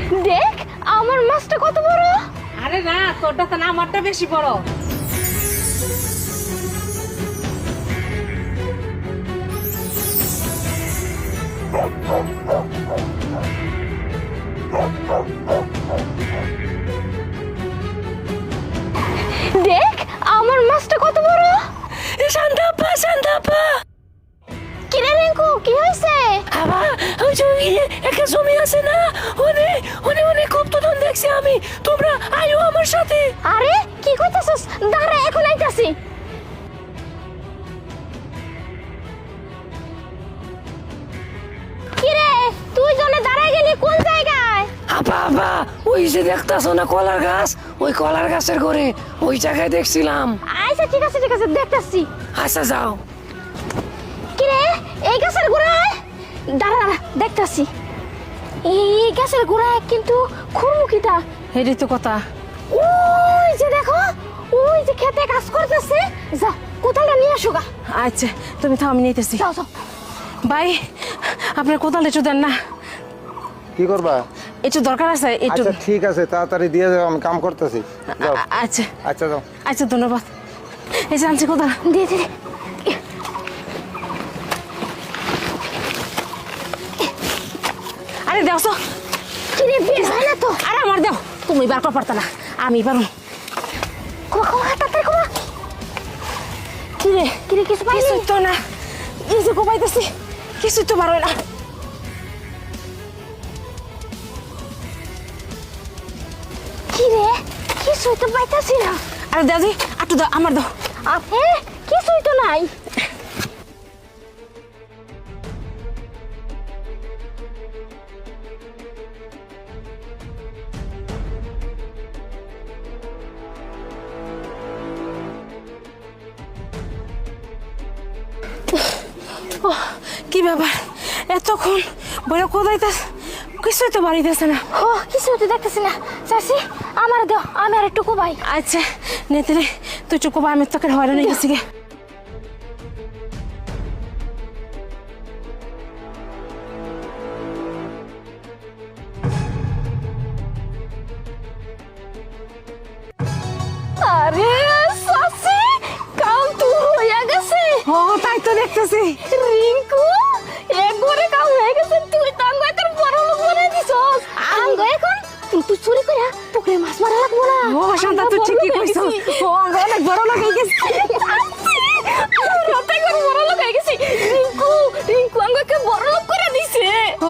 দেখ আমার মাছটা কত বড়। আরে না, তোরটা তো না, আমারটা বেশি বড়। দেখ আমার মাছটা কত বড়। শান্তাপা, শান্তাপা, কিরে রিঙ্কু কি হয়েছে? আবার ওই জমি, একটা জমি আছে না, ওনে ওনে ওনে খুব তো দেখছি আমি। তোমরা আয়ো আমার সাথে। আরে কি কইতাছস? দাঁড়া এখন আইতাছি। কিরে তুই জনে দাঁড়ায় গেলি কোন জায়গায়? আপা আপা, ওই যে দেখতাছো না কলার গাছ, ওই কলার গাছের ঘরে ওই জায়গায় দেখছিলাম। আচ্ছা ঠিক আছে দেখতাছি। আচ্ছা যাও। কিরে এই গাছের গোড়ায়? দাঁড়া দাঁড়া দেখতাছি। এই গাছের গোড়ায় কিন্তু খুরমুখিটা। এটাই তো কথা। ওই যে দেখো, ওই যে খেতে কাজ করতেছে। যা কোথালটা নিয়ে আসো গা। আচ্ছা তুমি থাও, আমি নিতেছি। যাও যাও। ভাই আপনার কোদাল একটু দেন না, কি করবা? একটু দরকার আছে একটু। আচ্ছা ঠিক আছে, তাড়াতাড়ি দিয়ে যাও, আমি কাম করতেছি। যাও। আচ্ছা আচ্ছা যাও। আচ্ছা ধন্যবাদ। এই যে আনছি কোদাল। দিয়ে দে। আরে দেখছো, কিরে বেশ হয় না তো? আরে আমার দেও, তুমি বার কর পারতা না, আমি পারো। কোমা তাড়াতাড়ি কোমা। কিরে কিরে কিছু পাইনি? কিছুই তো না, এই যে কোপাইতেছি, কিছুই তো বার হয় না। কিরে কিছুই তো পাইতাছি না। আরে দাদি একটু দাও, আমার দাও। আপে কিছুই তো নাই। কি ব্যাপার, এতক্ষণ বলে কোদাইতাস, কিছুই তো বাড়িতেছে না। ও কিছুই তো দেখতেছি না। চাচি আমার দাও, আমি আর একটু কোবাই। আচ্ছা নেতে রে, তুই চুপ কর, আমি তোকে হয়রান হয়ে গেছি গে। আরে চাচি কাম তো হইয়া গেছে। ও তাই তো দেখতেছি। রিঙ্কু একবারে কাম হয়ে গেছে। তুই তো আঙ্গ এখন বড় লোক বানাই দিছস। আঙ্গ এখন তুই চুরি করে পুকুরে মাছ মারা লাগবো না। ও শান্তা, তুই ঠিকই কইছো, ও আমরা অনেক বড় লোক হয়ে গেছি।